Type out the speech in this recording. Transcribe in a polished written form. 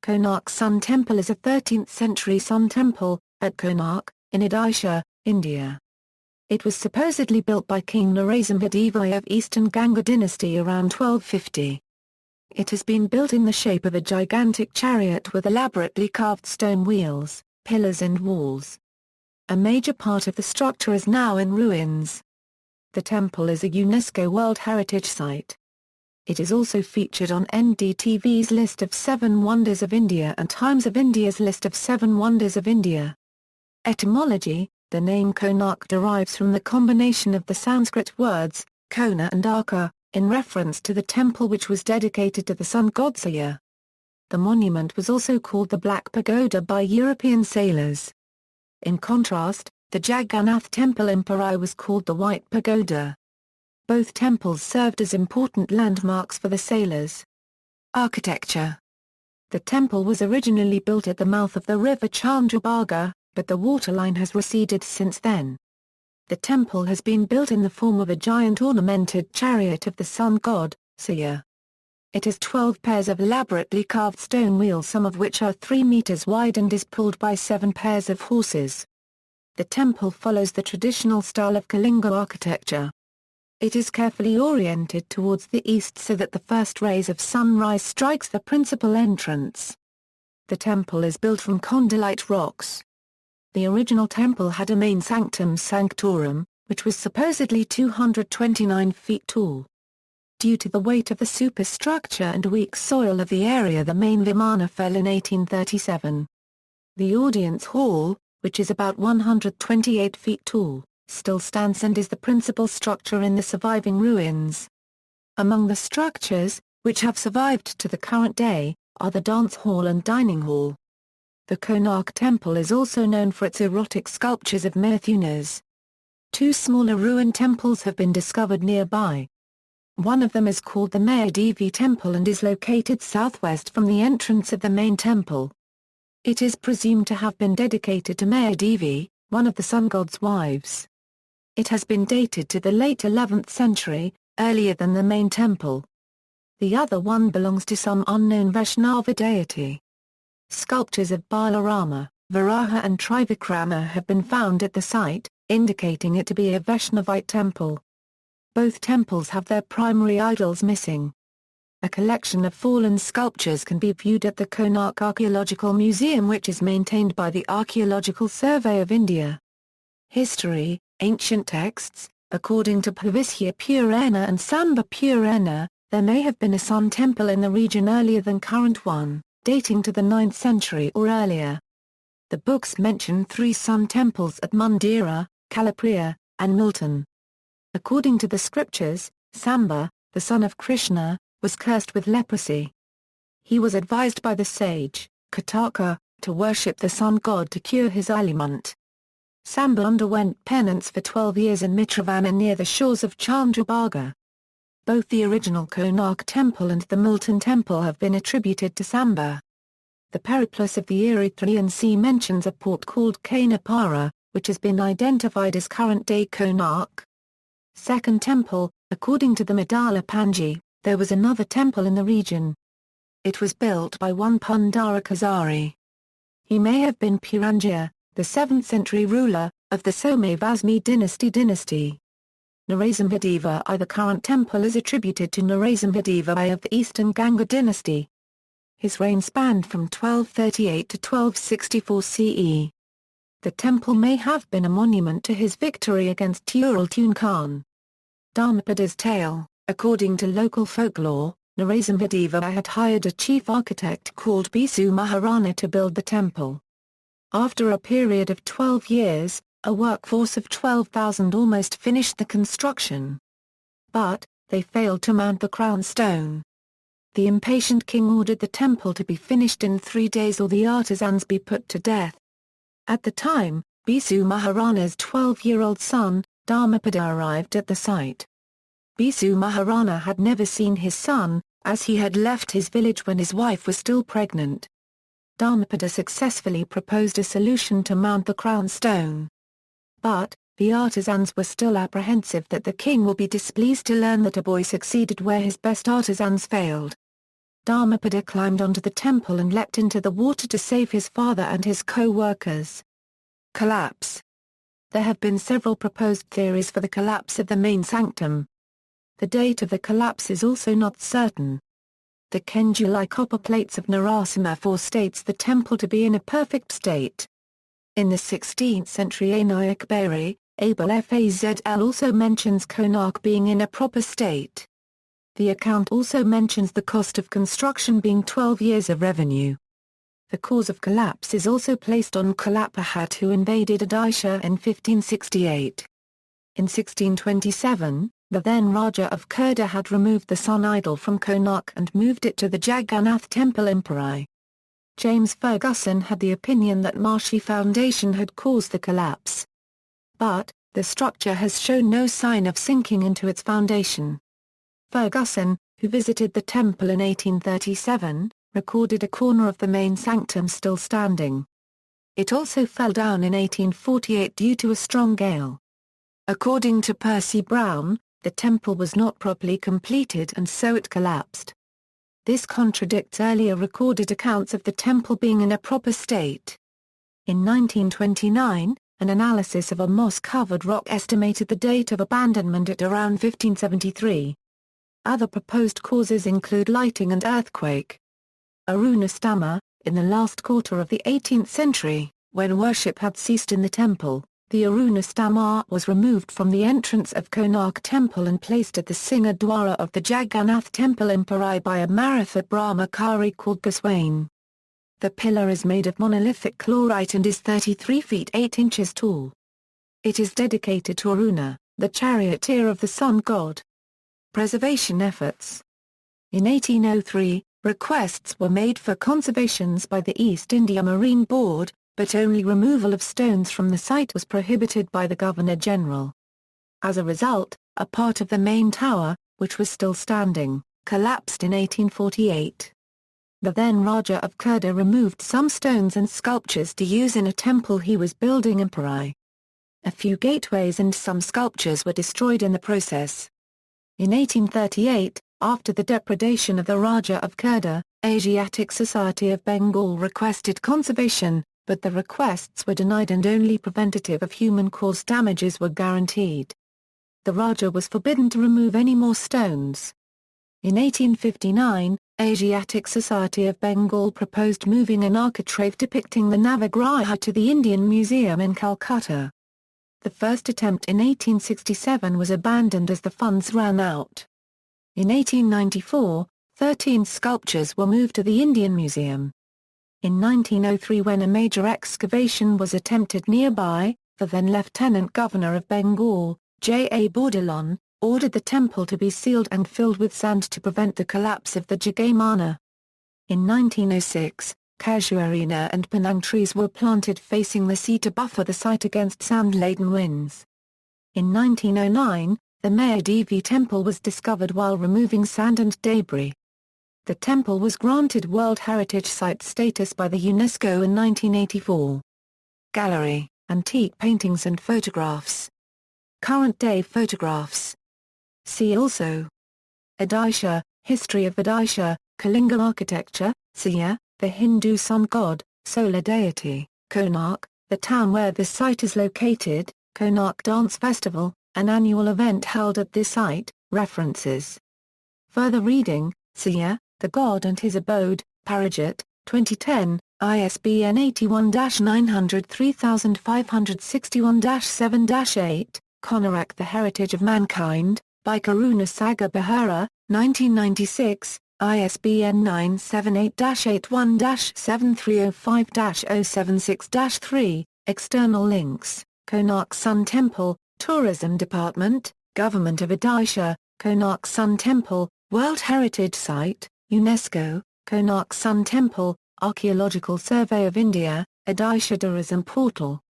Konark Sun Temple is a 13th-century sun temple, at Konark, in Odisha, India. It was supposedly built by King Narasimhadeva of Eastern Ganga dynasty around 1250. It has been built in the shape of a gigantic chariot with elaborately carved stone wheels, pillars and walls. A major part of the structure is now in ruins. The temple is a UNESCO World Heritage Site. It is also featured on NDTV's list of 7 Wonders of India and Times of India's list of 7 Wonders of India. Etymology: the name Konark derives from the combination of the Sanskrit words, Kona and Arka, in reference to the temple which was dedicated to the sun god Surya. The monument was also called the Black Pagoda by European sailors. In contrast, the Jagannath temple in Puri was called the White Pagoda. Both temples served as important landmarks for the sailors. Architecture: the temple was originally built at the mouth of the river Chandrabhaga, but the waterline has receded since then. The temple has been built in the form of a giant ornamented chariot of the sun god, Surya. It has 12 pairs of elaborately carved stone wheels, some of which are 3 meters wide, and is pulled by 7 pairs of horses. The temple follows the traditional style of Kalinga architecture. It is carefully oriented towards the east so that the first rays of sunrise strikes the principal entrance. The temple is built from condylite rocks. The original temple had a main sanctum sanctorum, which was supposedly 229 feet tall. Due to the weight of the superstructure and weak soil of the area, the main vimana fell in 1837. The audience hall, which is about 128 feet tall, still stands and is the principal structure in the surviving ruins. Among the structures, which have survived to the current day, are the dance hall and dining hall. The Konark Temple is also known for its erotic sculptures of Mithunas. 2 smaller ruined temples have been discovered nearby. One of them is called the Mayadevi Temple and is located southwest from the entrance of the main temple. It is presumed to have been dedicated to Mayadevi, one of the sun god's wives. It has been dated to the late 11th century, earlier than the main temple. The other one belongs to some unknown Vaishnava deity. Sculptures of Balarama, Varaha and Trivikrama have been found at the site, indicating it to be a Vaishnavite temple. Both temples have their primary idols missing. A collection of fallen sculptures can be viewed at the Konark Archaeological Museum, which is maintained by the Archaeological Survey of India. History: ancient texts. According to Bhavisya Purana and Samba Purana, there may have been a sun temple in the region earlier than current one, dating to the 9th century or earlier. The books mention 3 sun temples at Mandira, Kalapriya, and Milton. According to the scriptures, Samba, the son of Krishna, was cursed with leprosy. He was advised by the sage, Koʳarkə, to worship the sun god to cure his ailment. Samba underwent penance for 12 years in Mitravana near the shores of Chandrabhaga. Both the original Konark Temple and the Milton Temple have been attributed to Samba. The Periplus of the Erythraean Sea mentions a port called Kanapara, which has been identified as current-day Konark. Second Temple: according to the Madala Panji, there was another temple in the region. It was built by one Pundarakasari. He may have been Puranjaya, the 7th-century ruler, of the Somavasmi dynasty. Narasimhadeva I. The current temple is attributed to Narasimhadeva I of the Eastern Ganga dynasty. His reign spanned from 1238 to 1264 CE. The temple may have been a monument to his victory against Tural Tun Khan. Dharmapada's tale: according to local folklore, Narasimhadeva I had hired a chief architect called Bisu Maharana to build the temple. After a period of 12 years, a workforce of 12,000 almost finished the construction. But, they failed to mount the crown stone. The impatient king ordered the temple to be finished in 3 days or the artisans be put to death. At the time, Bisu Maharana's 12-year-old son, Dharmapada, arrived at the site. Bisu Maharana had never seen his son, as he had left his village when his wife was still pregnant. Dharmapada successfully proposed a solution to mount the crown stone. But, the artisans were still apprehensive that the king will be displeased to learn that a boy succeeded where his best artisans failed. Dharmapada climbed onto the temple and leapt into the water to save his father and his co-workers. Collapse. There have been several proposed theories for the collapse of the main sanctum. The date of the collapse is also not certain. The Kenduli copper plates of Narasimhadeva states the temple to be in a perfect state. In the 16th century Anayak Beri, Abel Fazl also mentions Konark being in a proper state. The account also mentions the cost of construction being 12 years of revenue. The cause of collapse is also placed on Kalappahat, who invaded Odisha in 1568. In 1627, the then Raja of Kurda had removed the sun idol from Konark and moved it to the Jagannath Temple in Puri. James Ferguson had the opinion that marshy foundation had caused the collapse. But, the structure has shown no sign of sinking into its foundation. Ferguson, who visited the temple in 1837, recorded a corner of the main sanctum still standing. It also fell down in 1848 due to a strong gale. According to Percy Brown, the temple was not properly completed and so it collapsed. This contradicts earlier recorded accounts of the temple being in a proper state. In 1929, an analysis of a moss-covered rock estimated the date of abandonment at around 1573. Other proposed causes include lighting and earthquake. Arunastama, in the last quarter of the 18th century, when worship had ceased in the temple, the Arunastama was removed from the entrance of Konark Temple and placed at the Singha Dwara of the Jagannath Temple in Puri by a Maratha Brahmachari called Goswami. The pillar is made of monolithic chlorite and is 33 feet 8 inches tall. It is dedicated to Aruna, the charioteer of the sun god. Preservation efforts. In 1803, requests were made for conservations by the East India Marine Board, but only removal of stones from the site was prohibited by the Governor-General. As a result, a part of the main tower, which was still standing, collapsed in 1848. The then Raja of Kurda removed some stones and sculptures to use in a temple he was building in Puri. A few gateways and some sculptures were destroyed in the process. In 1838, after the depredation of the Raja of Kurda, Asiatic Society of Bengal requested conservation, but the requests were denied and only preventative of human-caused damages were guaranteed. The Raja was forbidden to remove any more stones. In 1859, Asiatic Society of Bengal proposed moving an architrave depicting the Navagraha to the Indian Museum in Calcutta. The first attempt in 1867 was abandoned as the funds ran out. In 1894, 13 sculptures were moved to the Indian Museum. In 1903, when a major excavation was attempted nearby, the then Lieutenant Governor of Bengal, J.A. Bordelon, ordered the temple to be sealed and filled with sand to prevent the collapse of the Jagamana. In 1906, casuarina and panang trees were planted facing the sea to buffer the site against sand-laden winds. In 1909, the Mahadevi temple was discovered while removing sand and debris. The temple was granted World Heritage Site status by the UNESCO in 1984. Gallery, Antique Paintings and Photographs. Current-day photographs. See also: Odisha, History of Odisha, Kalinga architecture, Siya, the Hindu sun god, solar deity, Konark, the town where the site is located, Konark Dance Festival, an annual event held at this site, references. Further reading: Siya, the God and His Abode, Paragat, 2010, ISBN 81-903561-7-8, Konark The Heritage of Mankind, by Karuna Sagar Behera, 1996, ISBN 978-81-7305-076-3, external links, Konark Sun Temple, Tourism Department, Government of Odisha, Konark Sun Temple, World Heritage Site, UNESCO, Konark Sun Temple, Archaeological Survey of India, Odisha Tourism Portal.